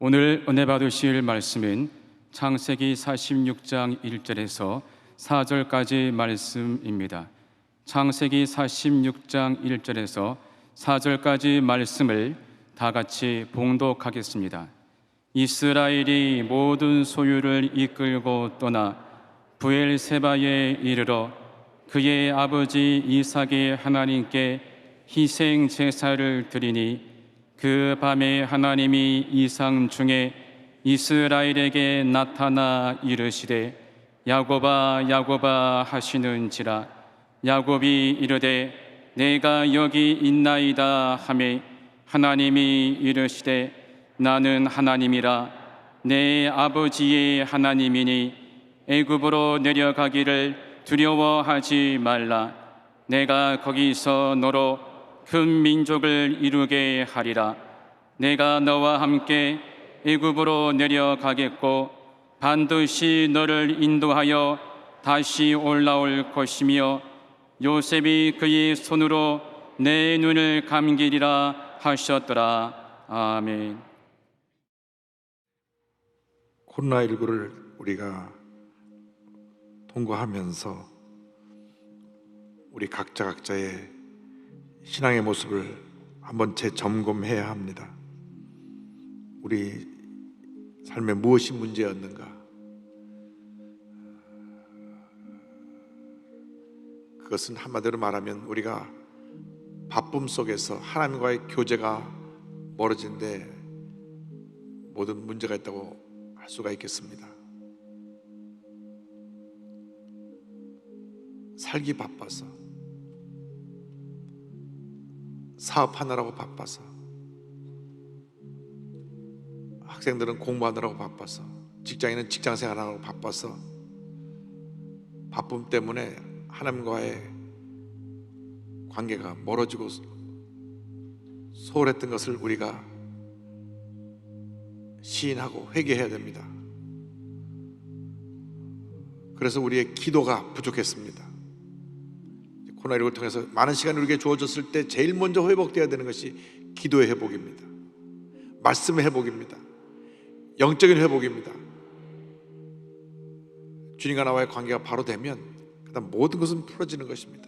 오늘 은혜 받으실 말씀은 창세기 46장 1절에서 4절까지 말씀입니다. 창세기 46장 1절에서 4절까지 말씀을 다 같이 봉독하겠습니다. 이스라엘이 모든 소유를 이끌고 떠나 브엘세바에 이르러 그의 아버지 이삭의 하나님께 희생 제사를 드리니 그 밤에 하나님이 이상 중에 이스라엘에게 나타나 이르시되 야곱아 야곱아 하시는지라. 야곱이 이르되 내가 여기 있나이다 하매 하나님이 이르시되 나는 하나님이라 내 아버지의 하나님이니 애굽으로 내려가기를 두려워하지 말라. 내가 거기서 너로 큰 민족을 이루게 하리라. 내가 너와 함께 애굽으로 내려가겠고 반드시 너를 인도하여 다시 올라올 것이며 요셉이 그의 손으로 내 눈을 감기리라 하셨더라. 아멘. 코로나19를 우리가 통과하면서 우리 각자의 신앙의 모습을 한번 재점검해야 합니다. 우리 삶에 무엇이 문제였는가? 그것은 한마디로 말하면 우리가 바쁨 속에서 하나님과의 교제가 멀어진 데 모든 문제가 있다고 할 수가 있겠습니다. 살기 바빠서, 사업하느라고 바빠서, 학생들은 공부하느라고 바빠서, 직장인은 직장생활하느라고 바빠서 바쁨 때문에 하나님과의 관계가 멀어지고 소홀했던 것을 우리가 시인하고 회개해야 됩니다. 그래서 우리의 기도가 부족했습니다. 코로나19를 통해서 많은 시간이 우리에게 주어졌을 때 제일 먼저 회복되어야 되는 것이 기도의 회복입니다. 말씀의 회복입니다. 영적인 회복입니다. 주님과 나와의 관계가 바로 되면 그다음 모든 것은 풀어지는 것입니다.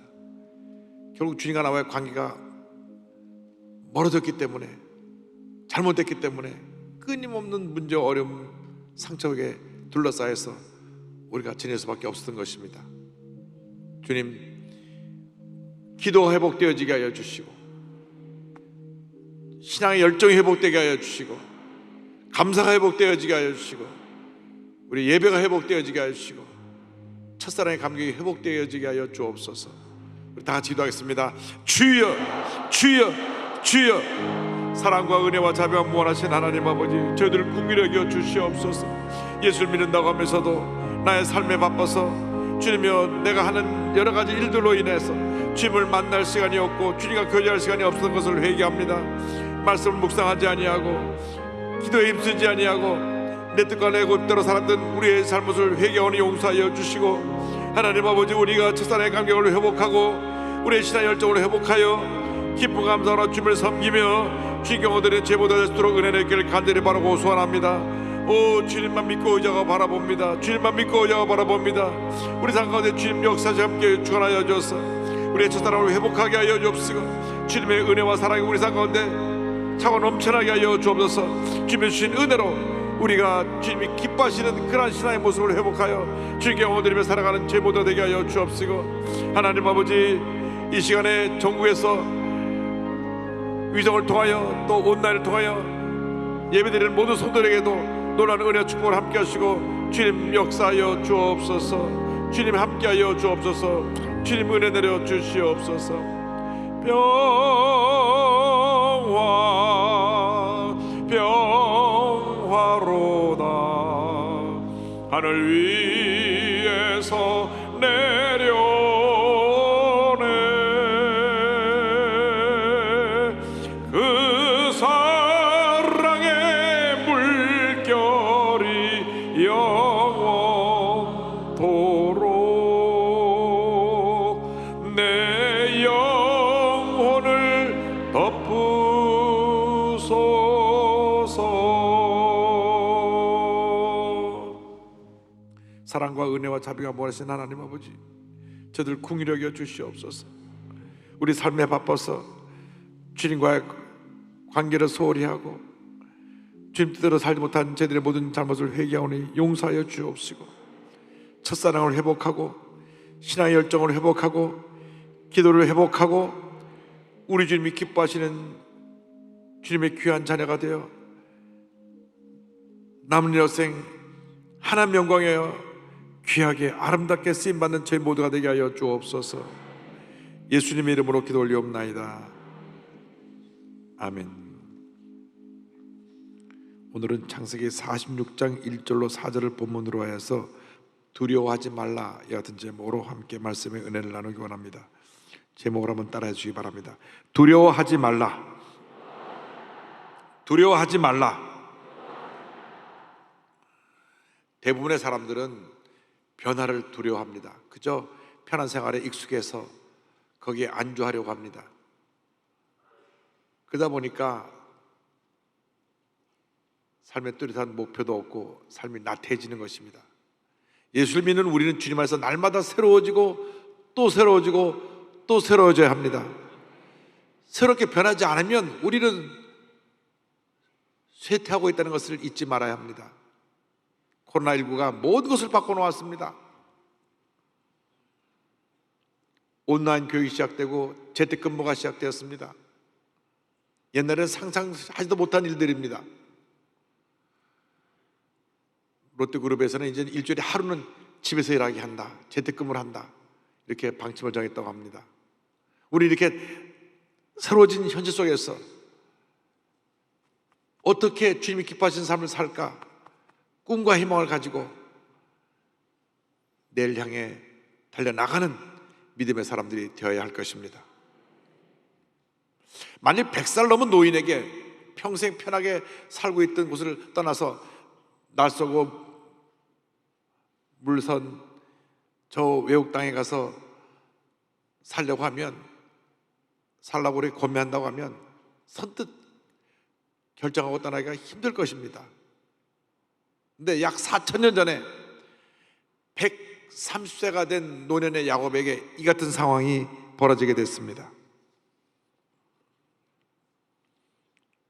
결국 주님과 나와의 관계가 멀어졌기 때문에, 잘못됐기 때문에 끊임없는 문제, 어려움, 상처에 둘러싸여서 우리가 지낼 수밖에 없었던 것입니다. 주님, 기도 회복되어지게 하여 주시고, 신앙의 열정이 회복되게 하여 주시고, 감사가 회복되어지게 하여 주시고, 우리 예배가 회복되어지게 하여 주시고, 첫사랑의 감격이 회복되어지게 하여 주옵소서. 우리 다 같이 기도하겠습니다. 주여, 주여, 주여. 사랑과 은혜와 자비가 무한하신 하나님 아버지, 저희들을 긍휼히 여겨 주시옵소서. 예수를 믿는다고 하면서도 나의 삶에 바빠서 주님이여 내가 하는 여러 가지 일들로 인해서 주님을 만날 시간이 없고 주님과 교제할 시간이 없었던 것을 회개합니다. 말씀을 묵상하지 아니하고 기도에 힘쓰지 아니하고 내 뜻과 내 고집대로 살았던 우리의 잘못을 회개하오니 용서하여 주시고, 하나님 아버지, 우리가 첫사랑의 감격을 회복하고 우리의 신앙 열정을 회복하여 기쁨 감사로 주님을 섬기며 주님 경험들의 제보다 될 수 있도록 은혜 내기를 간절히 바라고 소원합니다. 오, 주님만 믿고 의자가 바라봅니다. 주님만 믿고 의자가 바라봅니다. 우리 삶 가운데 주님 역사에 함께 주관하여 주옵소서. 우리의 첫사랑을 회복하게 하여 주옵시고, 주님의 은혜와 사랑이 우리 삶 가운데 차고 넘쳐나게 하여 주옵소서. 주님의 주신 은혜로 우리가 주님이 기뻐하시는 그러한 신앙의 모습을 회복하여 주님께 영광 드리며 살아가는 제 모두 되게 하여 주옵시고, 하나님 아버지, 이 시간에 전국에서 위성을 통하여 또 온라인을 통하여 예배드리는 모든 성도들에게도 놀라운 은혜와 축복을 함께 하시고 주님 역사하여 주옵소서. 주님 함께하여 주옵소서. 주님 은혜 내려 주시옵소서. 평화 평화로다. 하늘 위에서 내려오네. 그 사랑의 물결이 영원토록 내 영혼을 덮으소서. 사랑과 은혜와 자비가 모아신 하나님 아버지, 저들 긍휼히 여겨 주시옵소서. 우리 삶에 바빠서 주님과의 관계를 소홀히 하고 주님 뜻대로 살지 못한 저들의 모든 잘못을 회개하오니 용서하여 주옵시고, 첫사랑을 회복하고 신앙의 열정을 회복하고 기도를 회복하고 우리 주님이 기뻐하시는 주님의 귀한 자녀가 되어 남은 여생 하나님 영광에 귀하게 아름답게 쓰임받는 저희 모두가 되게 하여 주옵소서. 예수님의 이름으로 기도 올리옵나이다. 아멘. 오늘은 창세기 46장 1절로 4절을 본문으로 하여서 두려워하지 말라 이 같은 제목으로 함께 말씀의 은혜를 나누기 원합니다. 제목을 한번 따라해 주시기 바랍니다. 두려워하지 말라. 두려워하지 말라. 대부분의 사람들은 변화를 두려워합니다. 그저 편한 생활에 익숙해서 거기에 안주하려고 합니다. 그러다 보니까 삶의 뚜렷한 목표도 없고 삶이 나태해지는 것입니다. 예수를 믿는 우리는 주님 안에서 날마다 새로워지고 또 새로워지고 또 새로워져야 합니다. 새롭게 변하지 않으면 우리는 쇠퇴하고 있다는 것을 잊지 말아야 합니다. 코로나19가 모든 것을 바꿔놓았습니다. 온라인 교육이 시작되고 재택근무가 시작되었습니다. 옛날에는 상상하지도 못한 일들입니다. 롯데그룹에서는 이제 일주일에 하루는 집에서 일하게 한다, 재택근무를 한다, 이렇게 방침을 정했다고 합니다. 우리 이렇게 새로워진 현실 속에서 어떻게 주님이 기뻐하시는 삶을 살까? 꿈과 희망을 가지고 내일 향해 달려나가는 믿음의 사람들이 되어야 할 것입니다. 만일 100살 넘은 노인에게 평생 편하게 살고 있던 곳을 떠나서 날쏘고 물선 저 외국 땅에 가서 살려고 하면, 살라고 우리 권면한다고 하면 선뜻 결정하고 떠나기가 힘들 것입니다. 근데 약 4,000년 전에 130세가 된 노년의 야곱에게 이 같은 상황이 벌어지게 됐습니다.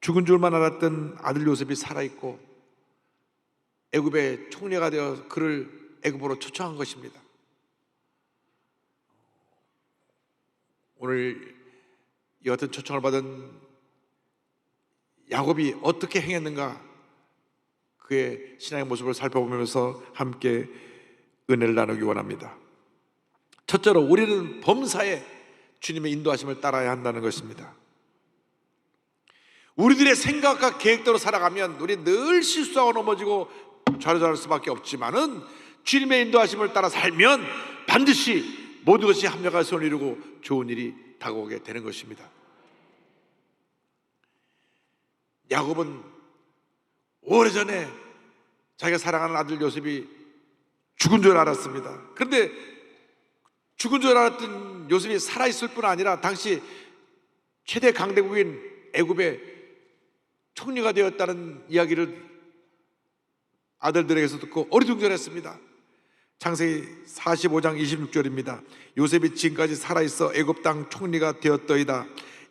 죽은 줄만 알았던 아들 요셉이 살아있고 애굽의 총리가 되어 그를 애굽으로 초청한 것입니다. 오늘 이 같은 초청을 받은 야곱이 어떻게 행했는가, 그의 신앙의 모습을 살펴보면서 함께 은혜를 나누기 원합니다. 첫째로 우리는 범사에 주님의 인도하심을 따라야 한다는 것입니다. 우리들의 생각과 계획대로 살아가면 우리 늘 실수하고 넘어지고 좌절할 수밖에 없지만은 주님의 인도하심을 따라 살면 반드시 모든 것이 합력하여 손을 이루고 좋은 일이 다가오게 되는 것입니다. 야곱은 오래전에 자기가 사랑하는 아들 요셉이 죽은 줄 알았습니다. 그런데 죽은 줄 알았던 요셉이 살아있을 뿐 아니라 당시 최대 강대국인 애굽의 총리가 되었다는 이야기를 아들들에게서 듣고 어리둥절했습니다. 창세기 45장 26절입니다. 요셉이 지금까지 살아있어 애굽 땅 총리가 되었더이다.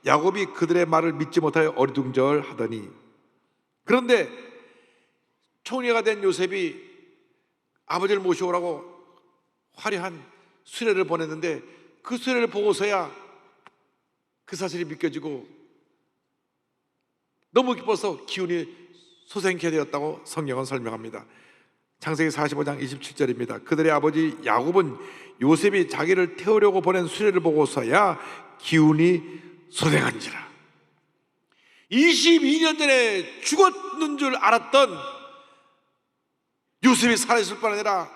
야곱이 그들의 말을 믿지 못하여 어리둥절하더니, 그런데 총리가 된 요셉이 아버지를 모시오라고 화려한 수레를 보냈는데 그 수레를 보고서야 그 사실이 믿겨지고 너무 기뻐서 기운이 솟아나게 되었다고 성경은 설명합니다. 창세기 45장 27절입니다. 그들의 아버지 야곱은 요셉이 자기를 태우려고 보낸 수레를 보고서야 기운이 솟아난지라. 22년 전에 죽었는 줄 알았던 요셉이 살아있을 뿐 아니라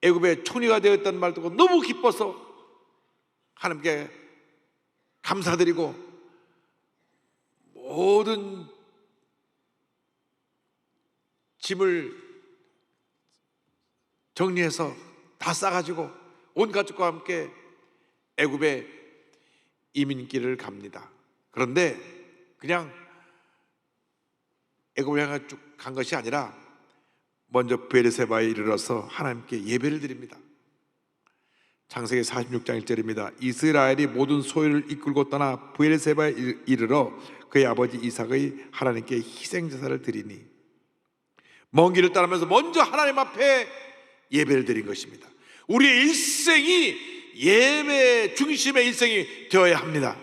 애굽의 총리가 되었다는 말 듣고 너무 기뻐서 하나님께 감사드리고 모든 짐을 정리해서 다 싸가지고 온 가족과 함께 애굽의 이민길을 갑니다. 그런데 그냥 애굽을 향해 쭉 간 것이 아니라 먼저 브엘세바에 이르러서 하나님께 예배를 드립니다. 창세기 46장 1절입니다. 이스라엘이 모든 소유를 이끌고 떠나 브엘세바에 이르러 그의 아버지 이삭의 하나님께 희생제사를 드리니, 먼 길을 따르면서 먼저 하나님 앞에 예배를 드린 것입니다. 우리의 일생이 예배 중심의 일생이 되어야 합니다.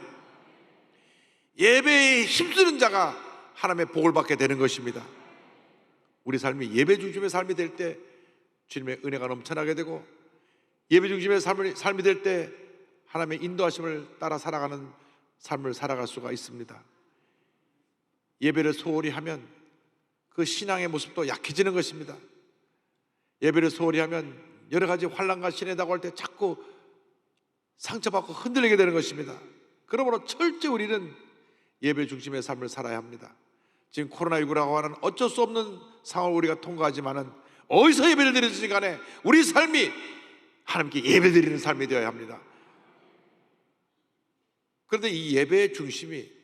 예배에 힘쓰는 자가 하나님의 복을 받게 되는 것입니다. 우리 삶이 예배 중심의 삶이 될 때 주님의 은혜가 넘쳐나게 되고, 예배 중심의 삶이 될 때 하나님의 인도하심을 따라 살아가는 삶을 살아갈 수가 있습니다. 예배를 소홀히 하면 그 신앙의 모습도 약해지는 것입니다. 예배를 소홀히 하면 여러 가지 환난과 시내다고 할 때 자꾸 상처받고 흔들리게 되는 것입니다. 그러므로 철저히 우리는 예배 중심의 삶을 살아야 합니다. 지금 코로나19라고 하는 어쩔 수 없는 상황을 우리가 통과하지만은 어디서 예배를 드리든지 간에 우리 삶이 하나님께 예배 드리는 삶이 되어야 합니다. 그런데 이 예배의 중심이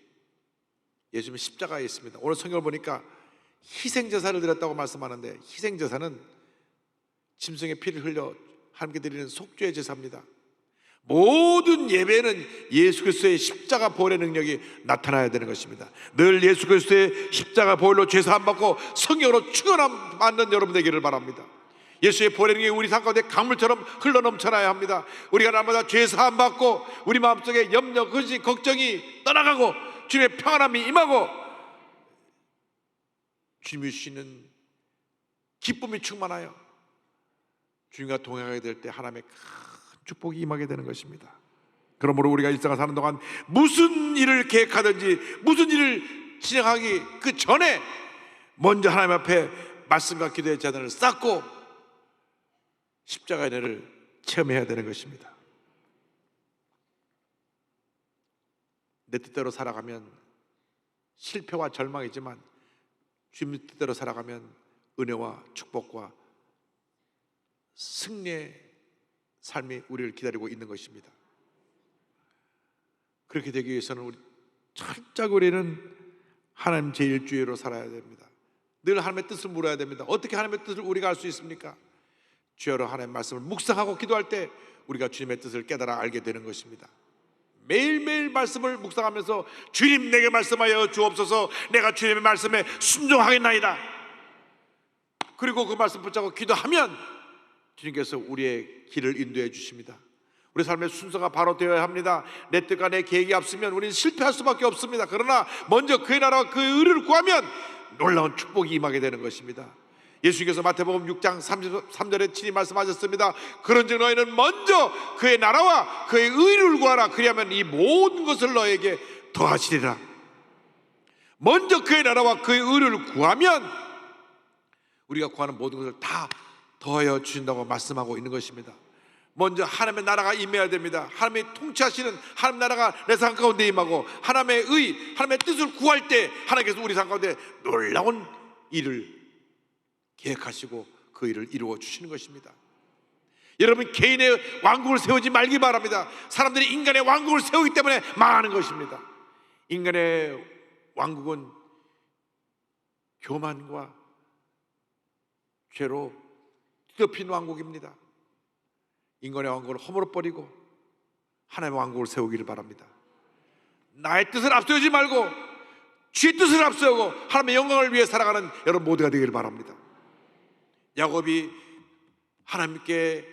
예수님의 십자가에 있습니다. 오늘 성경을 보니까 희생제사를 드렸다고 말씀하는데, 희생제사는 짐승의 피를 흘려 하나님께 드리는 속죄의 제사입니다. 모든 예배는 예수 그리스도의 십자가 보혈의 능력이 나타나야 되는 것입니다. 늘 예수 그리스도의 십자가 보혈로 죄 사함 받고 성령으로 충만함 받는 여러분 되기를 바랍니다. 예수의 보혈의 능력이 우리 삶 가운데 강물처럼 흘러 넘쳐나야 합니다. 우리가 날마다 죄 사함 받고 우리 마음속에 염려, 근심, 걱정이 떠나가고 주님의 평안함이 임하고 주님이 주시는 기쁨이 충만하여 주님과 동행하게 될 때 하나님의 큰 축복이 임하게 되는 것입니다. 그러므로 우리가 일상을 사는 동안 무슨 일을 계획하든지 무슨 일을 진행하기 그 전에 먼저 하나님 앞에 말씀과 기도의 자단을 쌓고 십자가의 은혜를 체험해야 되는 것입니다. 내 뜻대로 살아가면 실패와 절망이지만 주님 뜻대로 살아가면 은혜와 축복과 승리의 삶이 우리를 기다리고 있는 것입니다. 그렇게 되기 위해서는 철저히 우리는 하나님 제1주의로 살아야 됩니다. 늘 하나님의 뜻을 물어야 됩니다. 어떻게 하나님의 뜻을 우리가 알 수 있습니까? 주여로 하나님의 말씀을 묵상하고 기도할 때 우리가 주님의 뜻을 깨달아 알게 되는 것입니다. 매일매일 말씀을 묵상하면서 주님 내게 말씀하여 주옵소서, 내가 주님의 말씀에 순종하겠나이다. 그리고 그 말씀 붙잡고 기도하면 주님께서 우리의 길을 인도해 주십니다. 우리 삶의 순서가 바로 되어야 합니다. 내 뜻과 내 계획이 앞서면 우리는 실패할 수밖에 없습니다. 그러나 먼저 그의 나라와 그의 의를 구하면 놀라운 축복이 임하게 되는 것입니다. 예수님께서 마태복음 6장 33절에 친히 말씀하셨습니다. 그런즉 너희는 먼저 그의 나라와 그의 의를 구하라. 그리하면 이 모든 것을 너에게 더하시리라. 먼저 그의 나라와 그의 의를 구하면 우리가 구하는 모든 것을 다 더하여 주신다고 말씀하고 있는 것입니다. 먼저 하나님의 나라가 임해야 됩니다. 하나님의 통치하시는 하나님 나라가 내 삶 가운데 임하고 하나님의 의, 하나님의 뜻을 구할 때 하나님께서 우리 삶 가운데 놀라운 일을 계획하시고 그 일을 이루어 주시는 것입니다. 여러분, 개인의 왕국을 세우지 말기 바랍니다. 사람들이 인간의 왕국을 세우기 때문에 망하는 것입니다. 인간의 왕국은 교만과 죄로 뒤덮인 왕국입니다. 인간의 왕국을 허물어버리고 하나님의 왕국을 세우기를 바랍니다. 나의 뜻을 앞세우지 말고 주의 뜻을 앞세우고 하나님의 영광을 위해 살아가는 여러분 모두가 되기를 바랍니다. 야곱이 하나님께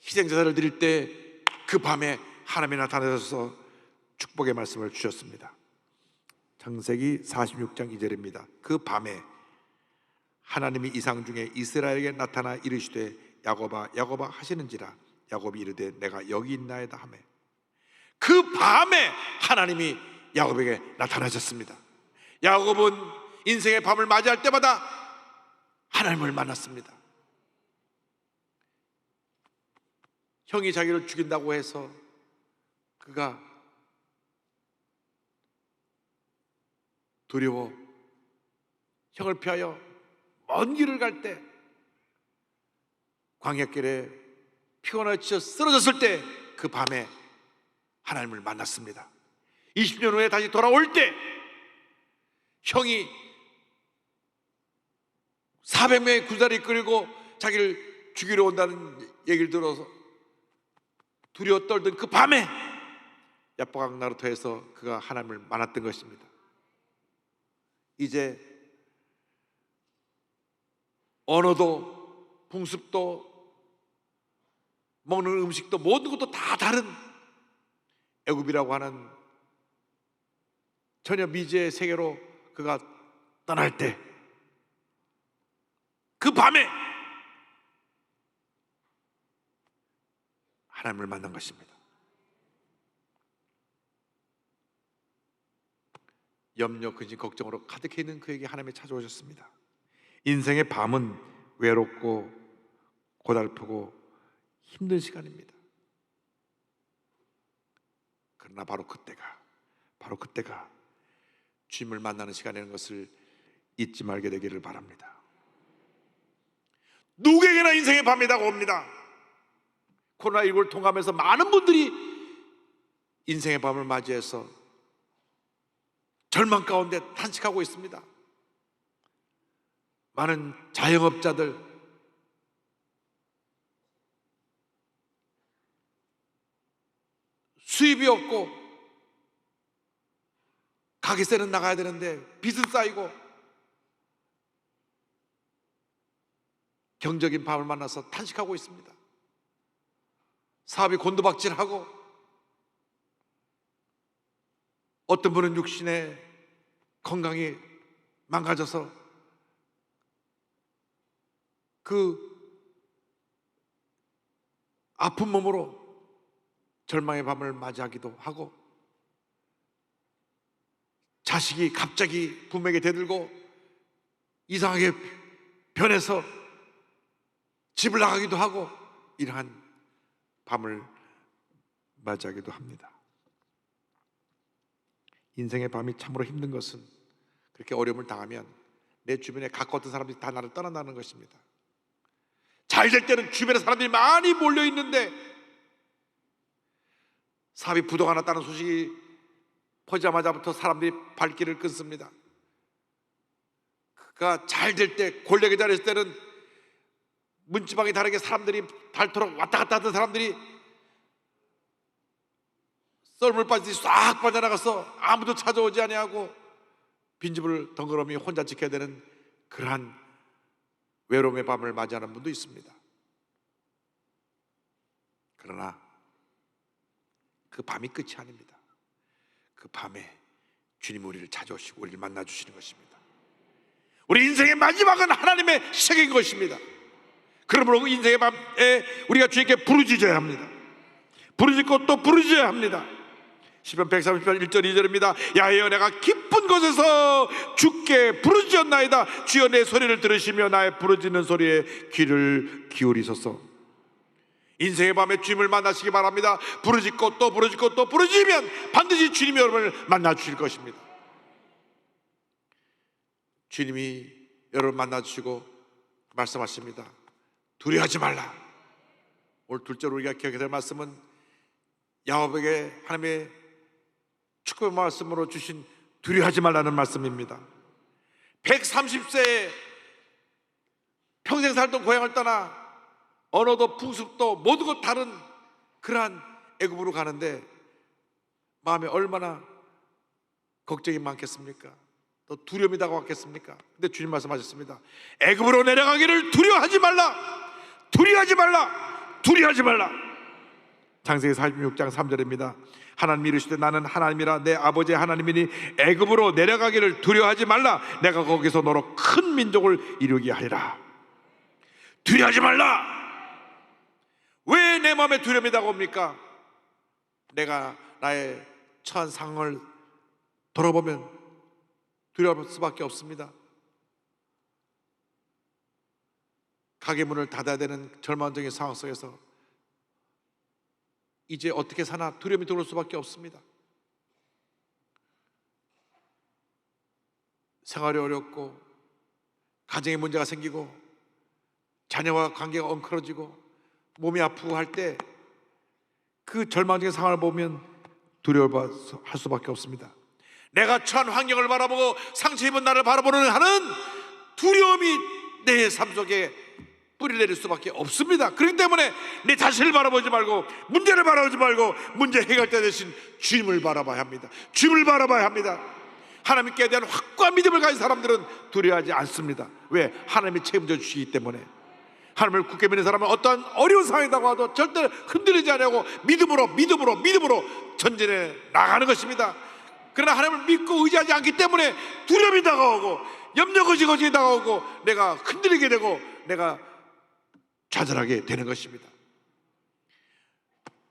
희생제사를 드릴 때 그 밤에 하나님이 나타나셔서 축복의 말씀을 주셨습니다. 창세기 46장 2절입니다. 그 밤에 하나님이 이상 중에 이스라엘에게 나타나 이르시되 야곱아 야곱아 하시는지라. 야곱이 이르되 내가 여기 있나이다 하매, 그 밤에 하나님이 야곱에게 나타나셨습니다. 야곱은 인생의 밤을 맞이할 때마다 하나님을 만났습니다. 형이 자기를 죽인다고 해서 그가 두려워 형을 피하여 먼 길을 갈 때, 광야길에 피곤하여 지쳐 쓰러졌을 때 그 밤에 하나님을 만났습니다. 20년 후에 다시 돌아올 때 형이 400명의 군사를 이끌고 자기를 죽이러 온다는 얘기를 들어서 두려워 떨던 그 밤에 야포강 나루터에서 그가 하나님을 만났던 것입니다. 이제 언어도 풍습도 먹는 음식도 모든 것도 다 다른 애굽이라고 하는 전혀 미지의 세계로 그가 떠날 때 그 밤에 하나님을 만난 것입니다. 염려, 근심, 걱정으로 가득해 있는 그에게 하나님이 찾아오셨습니다. 인생의 밤은 외롭고 고달프고 힘든 시간입니다. 그러나 바로 그때가 주님을 만나는 시간이라는 것을 잊지 말게 되기를 바랍니다. 누구에게나 인생의 밤이 다가옵니다. 코로나19를 통하면서 많은 분들이 인생의 밤을 맞이해서 절망 가운데 탄식하고 있습니다. 많은 자영업자들, 수입이 없고 가게세는 나가야 되는데 빚은 쌓이고 경적인 밤을 만나서 탄식하고 있습니다. 사업이 곤두박질하고 어떤 분은 육신의 건강이 망가져서 그 아픈 몸으로 절망의 밤을 맞이하기도 하고, 자식이 갑자기 부모에게 대들고 이상하게 변해서 집을 나가기도 하고, 이러한 밤을 맞이하기도 합니다. 인생의 밤이 참으로 힘든 것은 그렇게 어려움을 당하면 내 주변에 가까웠던 사람들이 다 나를 떠난다는 것입니다. 잘 될 때는 주변에 사람들이 많이 몰려 있는데 사업이 부도가 났다는 소식이 퍼지자마자부터 사람들이 발길을 끊습니다. 그가 잘 될 때, 권력에 자리했을 때는 문지방이 다르게 사람들이 닳도록 왔다 갔다 하던 사람들이 썰물 빠지듯이 싹 빠져나가서 아무도 찾아오지 아니하고 빈집을 덩그러니 혼자 지켜야 되는 그러한 외로움의 밤을 맞이하는 분도 있습니다. 그러나 그 밤이 끝이 아닙니다. 그 밤에 주님 우리를 찾아오시고 우리를 만나주시는 것입니다. 우리 인생의 마지막은 하나님의 시작인 것입니다. 그러므로 인생의 밤에 우리가 주님께 부르짖어야 합니다. 부르짖고 또 부르짖어야 합니다. 시편 138편 1절 2절입니다. 야훼여 내가 깊은 곳에서 주께 부르짖었나이다. 주여 내 소리를 들으시며 나의 부르짖는 소리에 귀를 기울이소서. 인생의 밤에 주님을 만나시기 바랍니다. 부르짖고 또 부르짖고 또 부르짖으면 반드시 주님이 여러분을 만나주실 것입니다. 주님이 여러분을 만나주시고 말씀하십니다. 두려워하지 말라. 오늘 둘째로 우리가 기억해야 될 말씀은 야곱에게 하나님의 축복의 말씀으로 주신 두려워하지 말라는 말씀입니다. 130세에 평생 살던 고향을 떠나 언어도 풍습도 모든 것 다른 그러한 애굽으로 가는데 마음에 얼마나 걱정이 많겠습니까? 또 두려움이 다가왔겠습니까? 근데 주님 말씀하셨습니다. 애굽으로 내려가기를 두려워하지 말라. 두려워하지 말라. 두려워하지 말라. 창세기 46장 3절입니다. 하나님이 이르시되 나는 하나님이라 내 아버지의 하나님이니 애굽으로 내려가기를 두려워하지 말라. 내가 거기서 너로 큰 민족을 이루게 하리라. 두려워하지 말라. 왜 내 마음에 두려움이 다가옵니까? 내가 나의 처한 상황을 돌아보면 두려울 수밖에 없습니다. 가게 문을 닫아야 되는 절망적인 상황 속에서 이제 어떻게 사나 두려움이 들어올 수밖에 없습니다. 생활이 어렵고 가정에 문제가 생기고 자녀와 관계가 엉클어지고 몸이 아프고 할 때 그 절망적인 상황을 보면 두려워할 수밖에 없습니다. 내가 처한 환경을 바라보고 상처 입은 나를 바라보는 하는 두려움이 내 삶 속에 뿌리 내릴 수밖에 없습니다. 그렇기 때문에 내 자신을 바라보지 말고, 문제를 바라보지 말고, 문제 해결자 대신 주님을 바라봐야 합니다. 주님을 바라봐야 합니다. 하나님께 대한 확고한 믿음을 가진 사람들은 두려워하지 않습니다. 왜? 하나님이 책임져 주시기 때문에. 하나님을 굳게 믿는 사람은 어떠한 어려운 상황이라고 하도 절대 흔들리지 않고 믿음으로 전진해 나가는 것입니다. 그러나 하나님을 믿고 의지하지 않기 때문에 두려움이 다가오고, 염려 거짓이 다가오고, 내가 흔들리게 되고, 내가 좌절하게 되는 것입니다.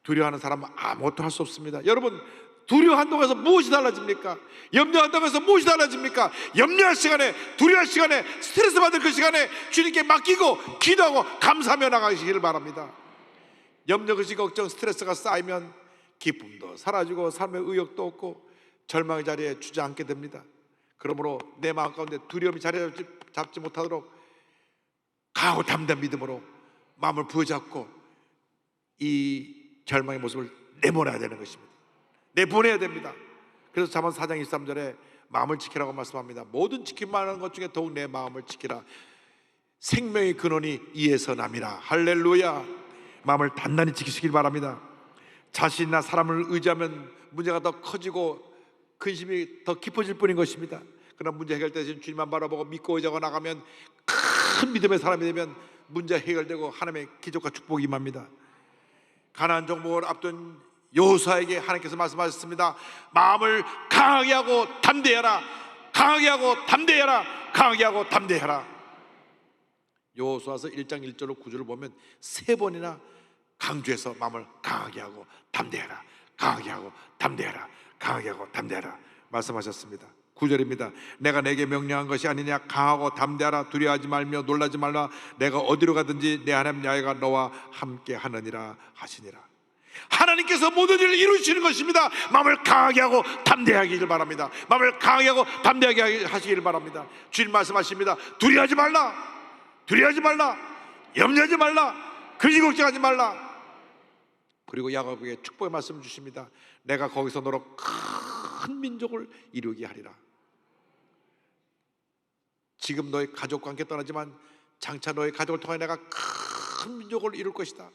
두려워하는 사람은 아무것도 할 수 없습니다. 여러분, 두려워한다고 해서 무엇이 달라집니까? 염려한다고 해서 무엇이 달라집니까? 염려할 시간에, 두려워할 시간에, 스트레스 받을 그 시간에 주님께 맡기고 기도하고 감사하며 나가시기를 바랍니다. 염려, 거짓, 걱정, 스트레스가 쌓이면 기쁨도 사라지고 삶의 의욕도 없고 절망의 자리에 주저앉게 됩니다. 그러므로 내 마음 가운데 두려움이 자리 잡지 못하도록 강하고 담대한 믿음으로 마음을 부여잡고 이 절망의 모습을 내보내야 되는 것입니다. 내보내야 됩니다. 그래서 잠언 4장 23절에 마음을 지키라고 말씀합니다. 모든 지킬만한 것 중에 더욱 내 마음을 지키라. 생명의 근원이 이에서 남이라. 할렐루야. 마음을 단단히 지키시길 바랍니다. 자신이나 사람을 의지하면 문제가 더 커지고 근심이 더 깊어질 뿐인 것입니다. 그러나 문제 해결 대신 주님만 바라보고 믿고 의지하고 나가면, 큰 믿음의 사람이 되면 문제 해결되고 하나님의 기적과 축복이 임합니다. 가나안 정복을 앞둔 여호수아에게 하나님께서 말씀하셨습니다. 마음을 강하게 하고 담대해라. 강하게 하고 담대해라. 강하게 하고 담대해라. 여호수아서 1장 1절로 9절을 보면 3번이나 강조해서 마음을 강하게 하고 담대해라, 강하게 하고 담대해라, 강하게 하고 담대해라 말씀하셨습니다. 9절입니다. 내가 내게 명령한 것이 아니냐. 강하고 담대하라. 두려워하지 말며 놀라지 말라. 내가 어디로 가든지 내 하나님 야훼가 너와 함께 하느니라 하시니라. 하나님께서 모든 일을 이루시는 것입니다. 마음을 강하게 하고 담대하게 하기를 바랍니다. 마음을 강하게 하고 담대하게 하시기를 바랍니다. 주님 말씀하십니다. 두려워하지 말라. 두려워하지 말라. 염려하지 말라. 근심 걱정하지 말라. 그리고 야곱에게 축복의 말씀을 주십니다. 내가 거기서 너로 큰 민족을 이루게 하리라. 지금 너의 가족과 함께 떠나지만 장차 너의 가족을 통해 내가 큰 민족을 이룰 것이다.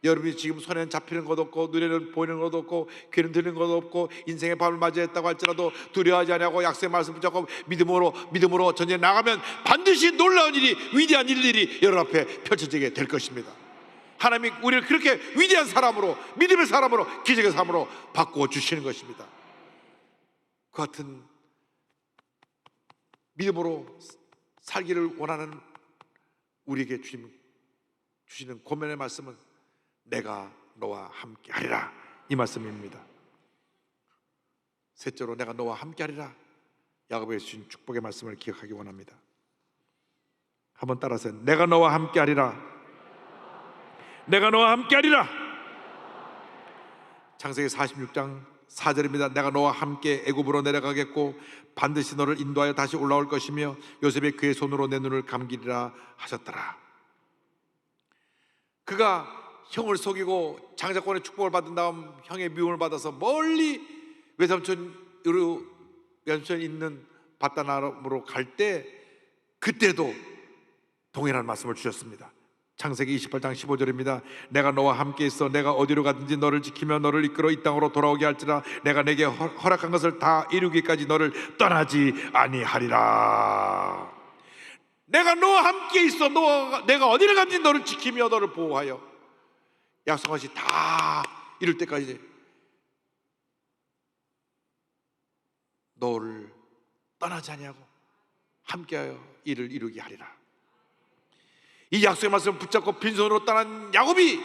여러분이 지금 손에는 잡히는 것도 없고 눈에는 보이는 것도 없고 귀에는 들리는 것도 없고 인생의 밤을 맞이했다고 할지라도 두려워하지 않냐고 약속의 말씀 붙잡고 믿음으로 전진해 나가면 반드시 놀라운 일이, 위대한 일들이 여러분 앞에 펼쳐지게 될 것입니다. 하나님이 우리를 그렇게 위대한 사람으로, 믿음의 사람으로, 기적의 사람으로 바꾸어 주시는 것입니다. 그 같은 믿음으로 살기를 원하는 우리에게 주시는 권면의 말씀은 내가 너와 함께 하리라, 이 말씀입니다. 셋째로 내가 너와 함께 하리라, 야곱에게 주신 축복의 말씀을 기억하기 원합니다. 한번 따라서 내가 너와 함께 하리라. 내가 너와 함께 하리라. 창세기 46장 4절입니다. 내가 너와 함께 애굽으로 내려가겠고 반드시 너를 인도하여 다시 올라올 것이며 요셉이 그의 손으로 내 눈을 감기리라 하셨더라. 그가 형을 속이고 장자권의 축복을 받은 다음 형의 미움을 받아서 멀리 외삼촌이 있는 바다나람으로 갈 때, 그때도 동일한 말씀을 주셨습니다. 창세기 28장 15절입니다. 내가 너와 함께 있어 내가 어디로 가든지 너를 지키며 너를 이끌어 이 땅으로 돌아오게 할지라. 내가 내게 허락한 것을 다 이루기까지 너를 떠나지 아니하리라. 내가 너와 함께 있어. 내가 어디를 가든지 너를 지키며 너를 보호하여 약속한 것이 다 이룰 때까지 너를 떠나지 아니하고 함께하여 이를 이루게 하리라. 이 약속의 말씀을 붙잡고 빈손으로 떠난 야곱이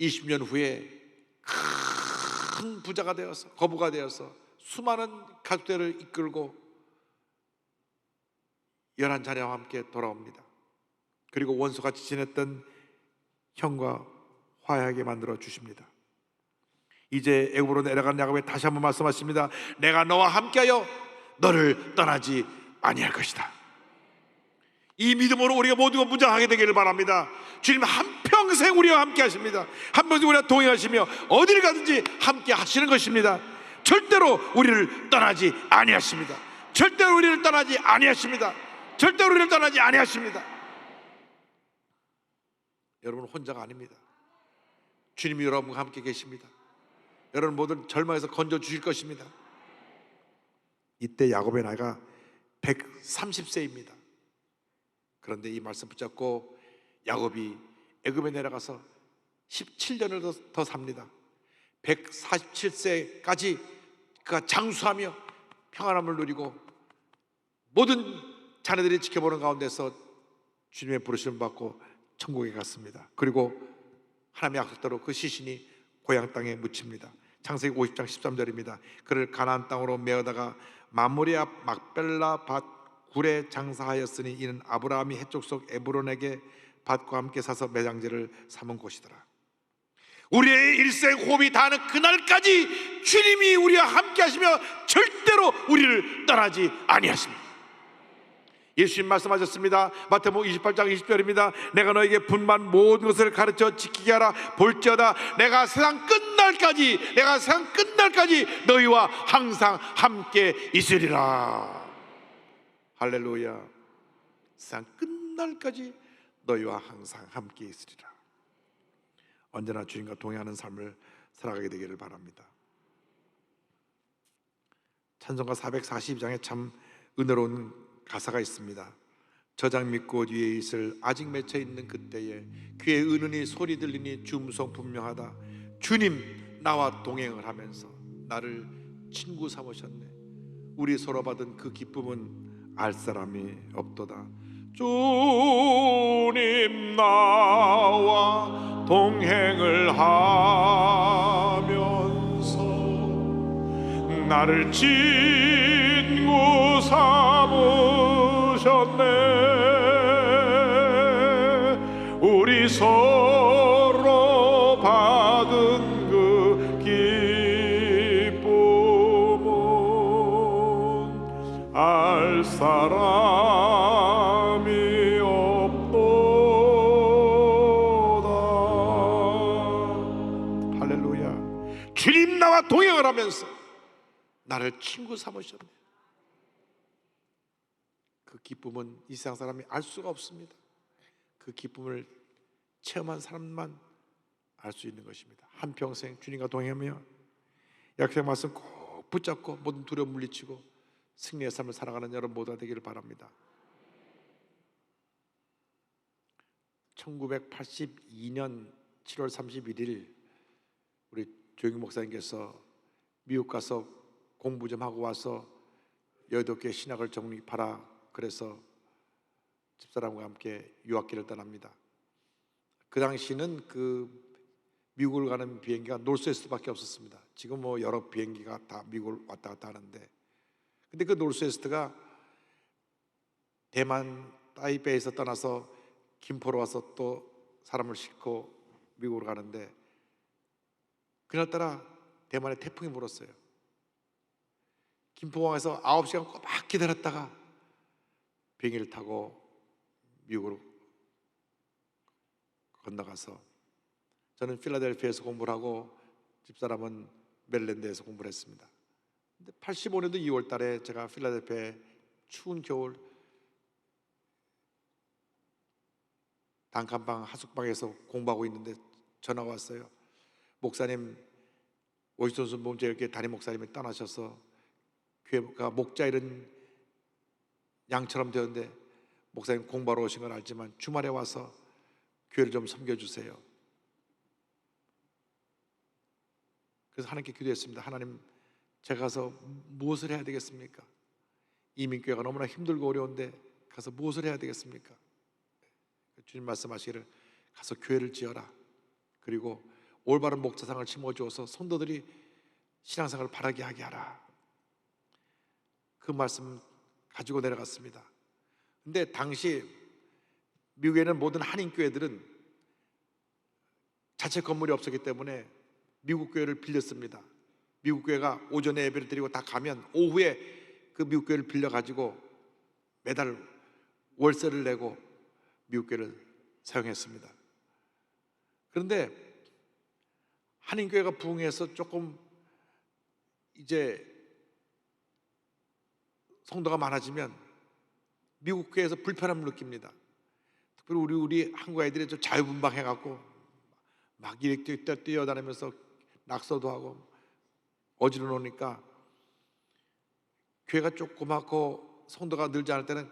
20년 후에 큰 부자가 되어서, 거부가 되어서 수많은 가족들을 이끌고 11자녀와 함께 돌아옵니다. 그리고 원수같이 지냈던 형과 화해하게 만들어 주십니다. 이제 애굽으로 내려간 야곱에 다시 한번 말씀하십니다. 내가 너와 함께하여 너를 떠나지 아니할 것이다. 이 믿음으로 우리가 모두가 무장하게 되기를 바랍니다. 주님 한평생 우리와 함께 하십니다. 한평생 우리와 동행하시며 어디를 가든지 함께 하시는 것입니다. 절대로 우리를 떠나지 아니하십니다. 절대로 우리를 떠나지 아니하십니다. 절대로 우리를 떠나지 아니하십니다. 여러분 혼자가 아닙니다. 주님이 여러분과 함께 계십니다. 여러분 모든 절망에서 건져 주실 것입니다. 이때 야곱의 나이가 130세입니다. 그런데 이 말씀 붙잡고 야곱이 애굽에 내려가서 17년을 더 삽니다. 147세까지 그가 장수하며 평안함을 누리고 모든 자녀들이 지켜보는 가운데서 주님의 부르심을 받고 천국에 갔습니다. 그리고 하나님의 약속대로 그 시신이 고향 땅에 묻힙니다. 창세기 50장 13절입니다. 그를 가나안 땅으로 메어다가 마므리 앞 막벨라 밭 굴에 장사하였으니 이는 아브라함이 해쪽 속 에브론에게 밭과 함께 사서 매장지를 삼은 곳이더라. 우리의 일생 호흡이 다하는 그날까지 주님이 우리와 함께 하시며 절대로 우리를 떠나지 아니하십니다. 예수님 말씀하셨습니다. 마태복음 28장 20절입니다. 내가 너에게 분만 모든 것을 가르쳐 지키게 하라. 볼지어다 내가 세상 끝날까지 너희와 항상 함께 있으리라. 할렐루야. 세상 끝날까지 너희와 항상 함께 있으리라. 언제나 주님과 동행하는 삶을 살아가게 되기를 바랍니다. 찬송가 442장에 참 은혜로운 가사가 있습니다. 저장 믿고 뒤에 있을 아직 맺혀 있는 그때에 귀에 은은히 소리 들리니 주음성 분명하다. 주님 나와 동행을 하면서 나를 친구 삼으셨네. 우리 서로 받은 그 기쁨은 알 사람이 없도다. 주님 나와 동행을 하면서 나를 친구 삼으셨네. 우리 서로 받은 그 기쁨은 알 사람이 없도다. 할렐루야. 주님 나와 동행을 하면서 나를 친구 삼으셨네. 그 기쁨은 이 세상 사람이 알 수가 없습니다. 그 기쁨을 체험한 사람만 알 수 있는 것입니다. 한평생 주님과 동행하며 약속의 말씀 꼭 붙잡고 모든 두려움 물리치고 승리의 삶을 살아가는 여러분 모두가 되기를 바랍니다. 1982년 7월 31일 우리 조영기 목사님께서 미국 가서 공부 좀 하고 와서 여의도교회 신학을 정립하라 그래서 집사람과 함께 유학길을 떠납니다. 그 당시는 그 미국을 가는 비행기가 노스웨스트밖에 없었습니다. 지금 뭐 여러 비행기가 다 미국을 왔다 갔다 하는데, 근데 그 노스웨스트가 대만 타이베이에서 떠나서 김포로 와서 또 사람을 싣고 미국으로 가는데, 그날따라 대만에 태풍이 불었어요. 김포공항에서 9시간 꼬박 기다렸다가 비행기를 타고 미국으로 건너가서, 저는 필라델피아에서 공부를 하고 집사람은 메릴랜드에서 공부를 했습니다. 근데 85년도 2월 달에 제가 필라델피아에 추운 겨울 단칸방 하숙방에서 공부하고 있는데 전화가 왔어요. 목사님, 워싱턴 순복음제일교회 담임 목사님이 떠나셔서 교회가 목자 잃은 양처럼 되었는데 목사님 공부하러 오신 건 알지만 주말에 와서 교회를 좀 섬겨주세요. 그래서 하나님께 기도했습니다. 하나님, 제가 가서 무엇을 해야 되겠습니까? 이민교회가 너무나 힘들고 어려운데 가서 무엇을 해야 되겠습니까? 주님 말씀하시기를 가서 교회를 지어라. 그리고 올바른 목자상을 심어주어서 성도들이 신앙생활을 바라게 하게 하라. 그 말씀 가지고 내려갔습니다. 근데 당시 미국에는 모든 한인교회들은 자체 건물이 없었기 때문에 미국 교회를 빌렸습니다. 미국 교회가 오전에 예배를 드리고 다 가면 오후에 그 미국 교회를 빌려가지고 매달 월세를 내고 미국 교회를 사용했습니다. 그런데 한인교회가 부흥해서 조금 이제 성도가 많아지면 미국 교회에서 불편함을 느낍니다. 특별히 우리 한국 아이들이 좀 자유분방해갖고 막 이렇게 뛰어다니면서 낙서도 하고 어지러 놓으니까 교회가 조그맣고 성도가 늘지 않을 때는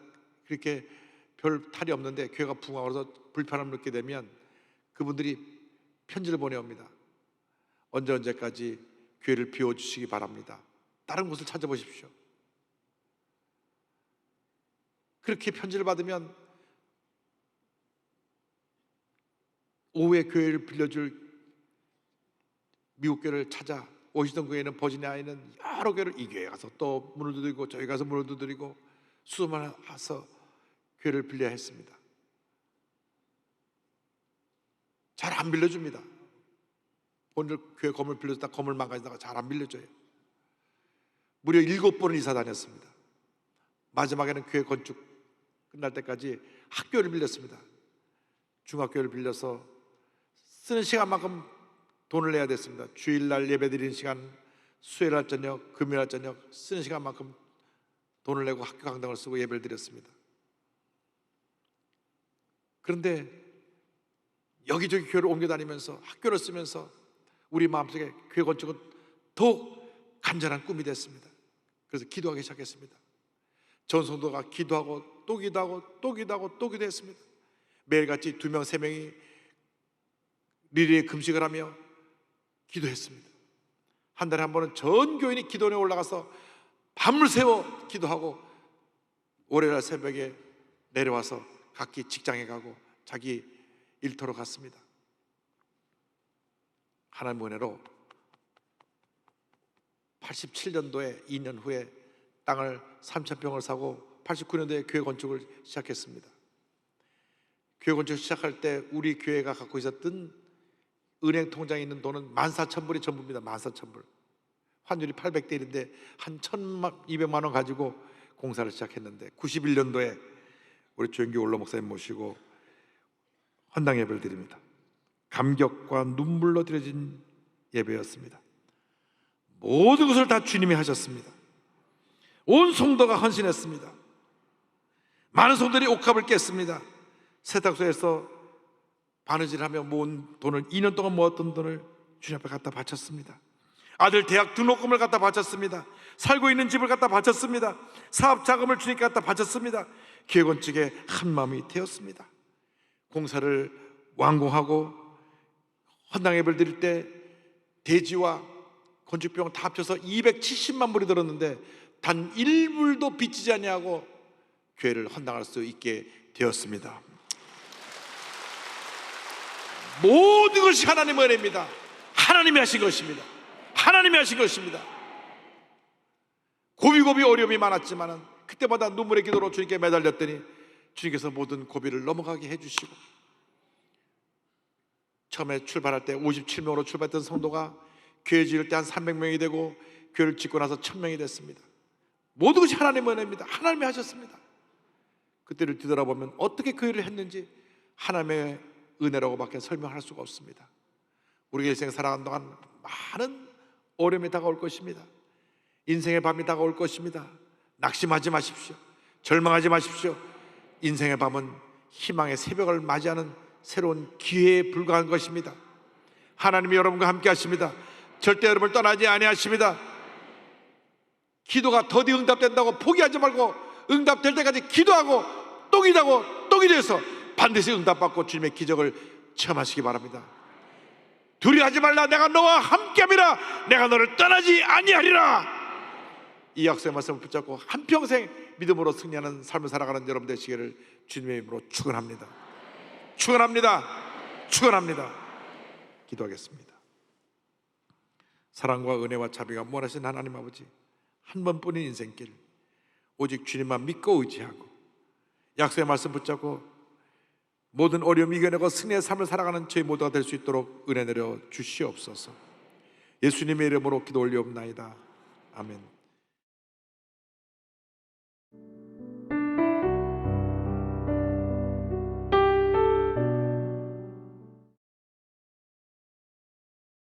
그렇게 별 탈이 없는데 교회가 붕하고서 불편함을 느끼게 되면 그분들이 편지를 보내옵니다. 언제까지 교회를 비워주시기 바랍니다. 다른 곳을 찾아보십시오. 그렇게 편지를 받으면 오후에 교회를 빌려줄 미국 교회를 찾아 오시던 교회는 버지니아에 있는 여러 교회를 이 교회 가서 또 문을 두드리고 저희 가서 문을 두드리고 수만 와서 교회를 빌려야 했습니다. 잘 안 빌려줍니다. 오늘 교회 건물 빌려줬다 건물 망가지다가 잘 안 빌려줘요. 무려 7번을 이사 다녔습니다. 마지막에는 교회 건축 끝날 때까지 학교를 빌렸습니다. 중학교를 빌려서 쓰는 시간만큼 돈을 내야 됐습니다. 주일날 예배드리는 시간, 수요일날 저녁, 금요일날 저녁 쓰는 시간만큼 돈을 내고 학교 강당을 쓰고 예배를 드렸습니다. 그런데 여기저기 교회를 옮겨 다니면서 학교를 쓰면서 우리 마음속에 교회 건축은 더욱 간절한 꿈이 됐습니다. 그래서 기도하기 시작했습니다. 전 성도가 기도하고 또 기도하고 또 기도하고 또 기도했습니다. 매일같이 2명, 3명이 리레이 금식을 하며 기도했습니다. 한 달에 한 번은 전 교인이 기도원에 올라가서 밤을 새워 기도하고 월요일 새벽에 내려와서 각기 직장에 가고 자기 일터로 갔습니다. 하나님의 은혜로 87년도에 2년 후에 땅을 3,000평을 사고 89년도에 교회 건축을 시작했습니다. 교회 건축을 시작할 때 우리 교회가 갖고 있었던 은행 통장에 있는 돈은 14,000불이 전부입니다. 14,000불. 환율이 800대 1인데 한 1,200만 원 가지고 공사를 시작했는데 91년도에 우리 조영기 올로 목사님 모시고 헌당 예배를 드립니다. 감격과 눈물로 드려진 예배였습니다. 모든 것을 다 주님이 하셨습니다. 온 성도가 헌신했습니다. 많은 성도들이 옥합을 깼습니다. 세탁소에서 바느질하며 모은 돈을 2년 동안 모았던 돈을 주님 앞에 갖다 바쳤습니다. 아들 대학 등록금을 갖다 바쳤습니다. 살고 있는 집을 갖다 바쳤습니다. 사업 자금을 주님께 갖다 바쳤습니다. 교회 건축에 한 마음이 되었습니다. 공사를 완공하고 헌당 예배를 드릴 때 대지와 건축비용 다 합쳐서 270만 불이 들었는데 단 1불도 빚지지 아니하고 교회를 헌당할 수 있게 되었습니다. 모든 것이 하나님의 은혜입니다. 하나님이 하신 것입니다. 하나님이 하신 것입니다. 고비고비 어려움이 많았지만 그때마다 눈물의 기도로 주님께 매달렸더니 주님께서 모든 고비를 넘어가게 해주시고 처음에 출발할 때 57명으로 출발했던 성도가 교회 지을 때 한 300명이 되고 교회를 짓고 나서 1000명이 됐습니다. 모든 것이 하나님의 은혜입니다. 하나님이 하셨습니다. 그때를 뒤돌아보면 어떻게 그 일을 했는지 하나님의 은혜라고밖에 설명할 수가 없습니다. 우리가 인생 살아가는 동안 많은 어려움이 다가올 것입니다. 인생의 밤이 다가올 것입니다. 낙심하지 마십시오. 절망하지 마십시오. 인생의 밤은 희망의 새벽을 맞이하는 새로운 기회에 불과한 것입니다. 하나님이 여러분과 함께 하십니다. 절대 여러분을 떠나지 아니하십니다. 기도가 더디 응답된다고 포기하지 말고 응답될 때까지 기도하고 또 기도하고 또 기도해서 반드시 응답받고 주님의 기적을 체험하시기 바랍니다. 두려워하지 말라. 내가 너와 함께함이라. 내가 너를 떠나지 아니하리라. 이 약속의 말씀을 붙잡고 한평생 믿음으로 승리하는 삶을 살아가는 여러분 되시기를 주님의 이름으로 축원합니다. 축원합니다. 축원합니다. 기도하겠습니다. 사랑과 은혜와 자비가 무한하신 하나님 아버지, 한 번뿐인 인생길 오직 주님만 믿고 의지하고 약속의 말씀 붙잡고 모든 어려움 이겨내고 승리의 삶을 살아가는 저희 모두가 될 수 있도록 은혜 내려 주시옵소서. 예수님의 이름으로 기도 올리옵나이다. 아멘.